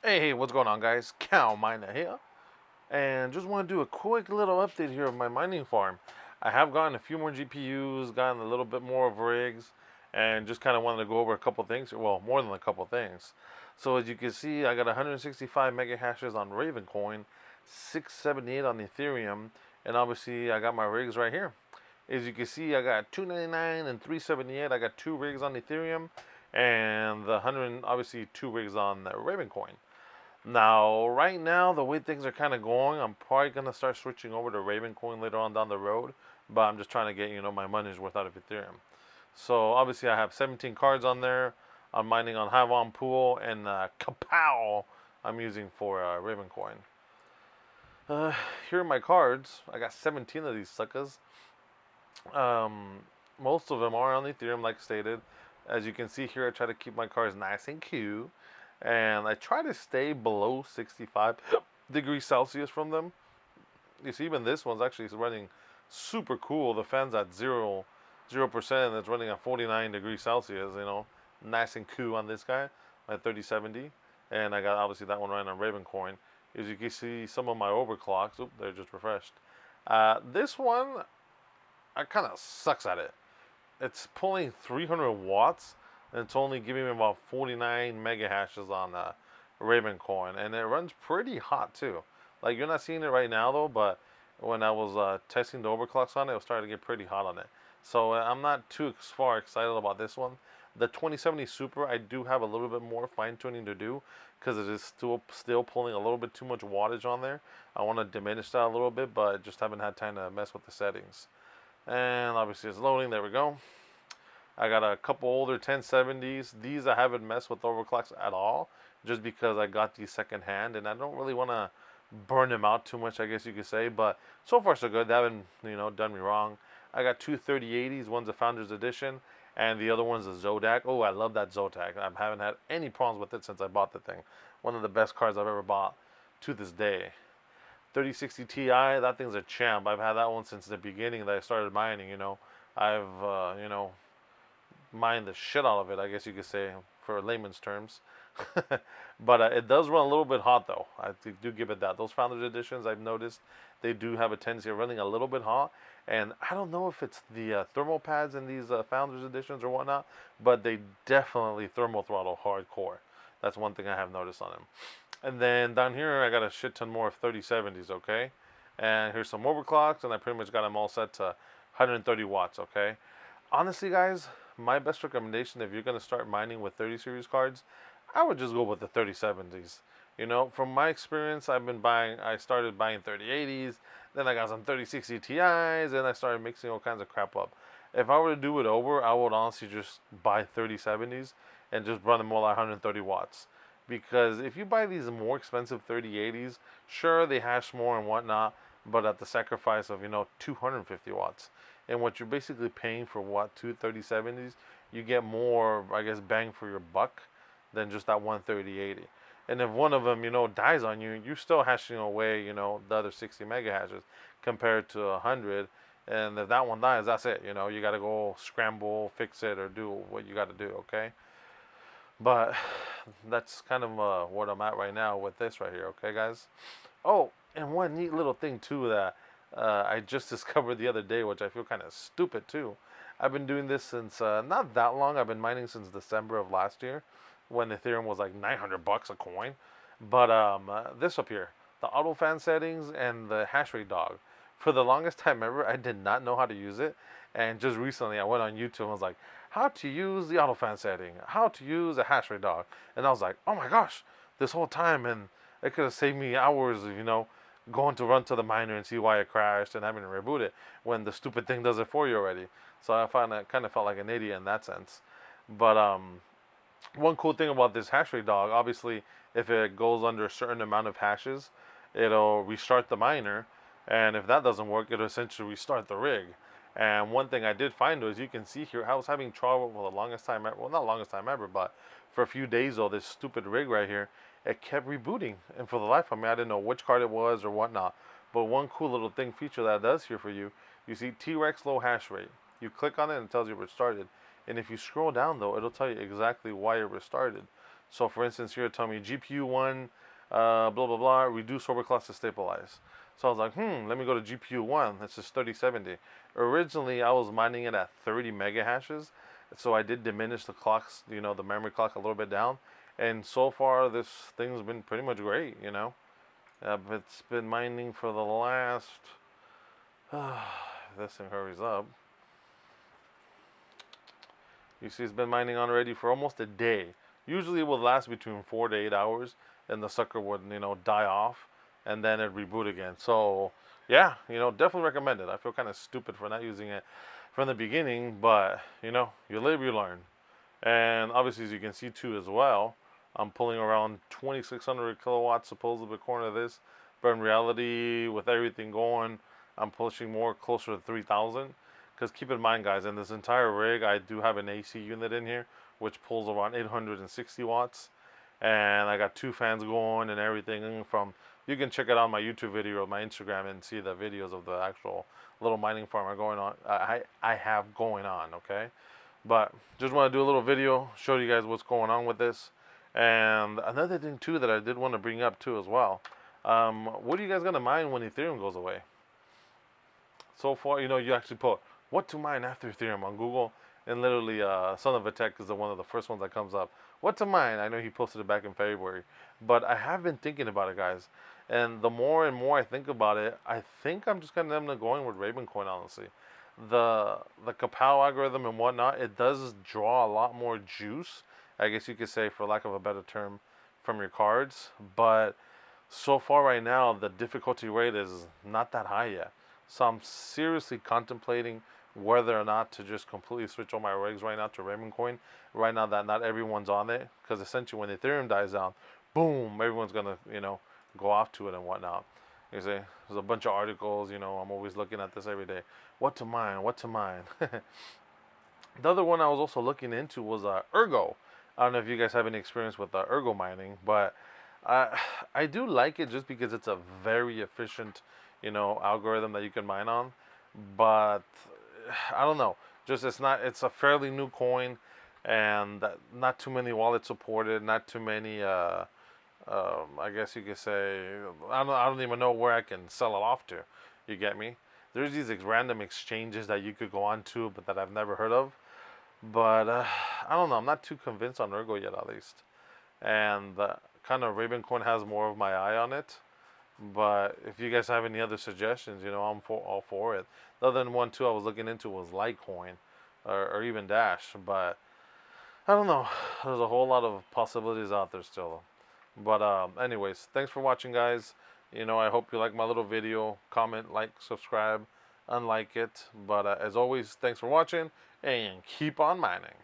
Hey, what's going on, guys? CalMiner here, and just want to do a quick little update here of my mining farm. I have gotten a few more GPUs, gotten a little bit more of rigs, and just kind of wanted to go over a couple things. Well, more than a couple things. So as you can see, I got 165 mega hashes on Ravencoin, 678 on Ethereum, and obviously I got my rigs right here. As you can see, I got 299 and 378. I got two rigs on Ethereum, and the 100 obviously two rigs on Ravencoin. Now, right now, the way things are kind of going, I'm probably gonna start switching over to Ravencoin later on down the road. But I'm just trying to get my money's worth out of Ethereum. So obviously, I have 17 cards on there. I'm mining on Hive Pool and Kapow. I'm using for Ravencoin. Here are my cards. I got 17 of these suckers. Um, Most of them are on Ethereum, like stated. As you can see here, I try to keep my cards nice and cute, and I try to stay below 65 degrees Celsius from them. You see, even this one's actually running super cool. The fan's at 0%, and it's running at 49 degrees Celsius. Nice and cool on this guy, my 3070, and I got obviously that one running on Ravencoin. As you can see, some of my overclocks. Oop, they're just refreshed. This one, I kind of sucks at it. It's pulling 300 watts, and it's only giving me about 49 mega hashes on Ravencoin, and it runs pretty hot too. Like, you're not seeing it right now though, but when I was testing the overclocks on it, it was starting to get pretty hot on it. So I'm not too far excited about this one. The 2070 Super, I do have a little bit more fine tuning to do because it is still pulling a little bit too much wattage on there. I want to diminish that a little bit, but I just haven't had time to mess with the settings. And obviously it's loading. There we go. I got a couple older 1070s. These I haven't messed with overclocks at all, just because I got these secondhand, and I don't really want to burn them out too much, I guess you could say. But so far so good. They haven't done me wrong. I got two 3080s. One's a Founders Edition, and the other one's a Zodac. Oh, I love that Zodac. I haven't had any problems with it since I bought the thing. One of the best cards I've ever bought to this day. 3060 Ti, that thing's a champ. I've had that one since the beginning that I started mining. I've mind the shit out of it, I guess you could say, for layman's terms. But it does run a little bit hot, though. I do give it that. Those Founders Editions, I've noticed, they do have a tendency of running a little bit hot. And I don't know if it's the thermal pads in these Founders Editions or whatnot, but they definitely thermal throttle hardcore. That's one thing I have noticed on them. And then down here, I got a shit ton more of 3070s, okay? And here's some overclocks, and I pretty much got them all set to 130 watts, okay? Honestly, guys, my best recommendation if you're going to start mining with 30 series cards, I would just go with the 3070s. From my experience, I started buying 3080s, then I got some 3060 Ti's, and I started mixing all kinds of crap up. If I were to do it over, I would honestly just buy 3070s and just run them all at 130 watts. Because if you buy these more expensive 3080s, sure, they hash more and whatnot, but at the sacrifice of, 250 watts. And what you're basically paying for what, two 3070s, you get more, I guess, bang for your buck than just that one 3080. And if one of them, dies on you, you're still hashing away, the other 60 mega hashes compared to 100. And if that one dies, that's it. You got to go scramble, fix it, or do what you got to do, okay? But that's kind of what I'm at right now with this right here, okay, guys? Oh, and one neat little thing, too, that I just discovered the other day, which I feel kind of stupid too. I've been doing this since not that long. I've been mining since December of last year, when Ethereum was like 900 bucks a coin. But this up here, the auto fan settings and the hash rate dog. For the longest time ever, I did not know how to use it, and just recently I went on YouTube and was like, how to use the auto fan setting, how to use a hash rate dog, and I was like, oh my gosh, this whole time, and it could have saved me hours of going to run to the miner and see why it crashed and having to reboot it when the stupid thing does it for you already. So I found I kind of felt like an idiot in that sense. But one cool thing about this hash rate dog, obviously, if it goes under a certain amount of hashes, it'll restart the miner, and if that doesn't work, it'll essentially restart the rig. And one thing I did find was, you can see here, I was having trouble for the longest time ever. Well, not longest time ever, but for a few days though, this stupid rig right here, it kept rebooting. And for the life of me, I didn't know which card it was or whatnot. But one cool little thing feature that it does here for you, you see T-Rex low hash rate. You click on it and it tells you restarted. And if you scroll down though, it'll tell you exactly why it restarted. So for instance, here it told me GPU one, blah blah blah, reduce overclock to stabilize. So I was like, let me go to GPU one. This is 3070. Originally, I was mining it at 30 mega hashes, so I did diminish the clocks, the memory clock a little bit down. And so far, this thing's been pretty much great. It's been mining for the last. This thing hurries up. You see, it's been mining on already for almost a day. Usually, it would last between 4 to 8 hours, and the sucker would, die off, and then it reboot again. So, yeah, definitely recommend it. I feel kind of stupid for not using it from the beginning, but you live, you learn. And obviously, as you can see too, as well, I'm pulling around 2,600 kilowatts supposedly according to this, but in reality, with everything going, I'm pushing more closer to 3,000. Because keep in mind, guys, in this entire rig, I do have an AC unit in here, which pulls around 860 watts. And I got two fans going and everything from, you can check it out on my YouTube video or my Instagram and see the videos of the actual little mining farm I have going on, okay? But just want to do a little video, show you guys what's going on with this. And another thing, too, that I did want to bring up, too, as well. What are you guys going to mine when Ethereum goes away? So far, you actually put what to mine after Ethereum on Google, and literally, Son of a Tech is one of the first ones that comes up. What to mine? I know he posted it back in February, but I have been thinking about it, guys. And the more and more I think about it, I think I'm just kind of ending up going with Ravencoin, honestly. The Kapow algorithm and whatnot, it does draw a lot more juice, I guess you could say, for lack of a better term, from your cards. But so far right now, the difficulty rate is not that high yet. So I'm seriously contemplating whether or not to just completely switch all my rigs right now to Ravencoin. Right now that not everyone's on it, because essentially when Ethereum dies down, boom, everyone's gonna go off to it and whatnot. You see, there's a bunch of articles. I'm always looking at this every day. What to mine? What to mine? The other one I was also looking into was Ergo. I don't know if you guys have any experience with Ergo mining, but I do like it just because it's a very efficient, algorithm that you can mine on. But I don't know. Just it's a fairly new coin, and not too many wallets supported. Not too many. I guess you could say I don't even know where I can sell it off to. You get me? There's these random exchanges that you could go on to, but that I've never heard of. But I don't know. I'm not too convinced on Ergo yet, at least. And kind of Ravencoin has more of my eye on it. But if you guys have any other suggestions, I'm all for it. The other one too I was looking into was Litecoin, or even Dash. But I don't know. There's a whole lot of possibilities out there still. But anyways, thanks for watching, guys. I hope you like my little video. Comment, like, subscribe, unlike it. But as always, thanks for watching, and keep on mining.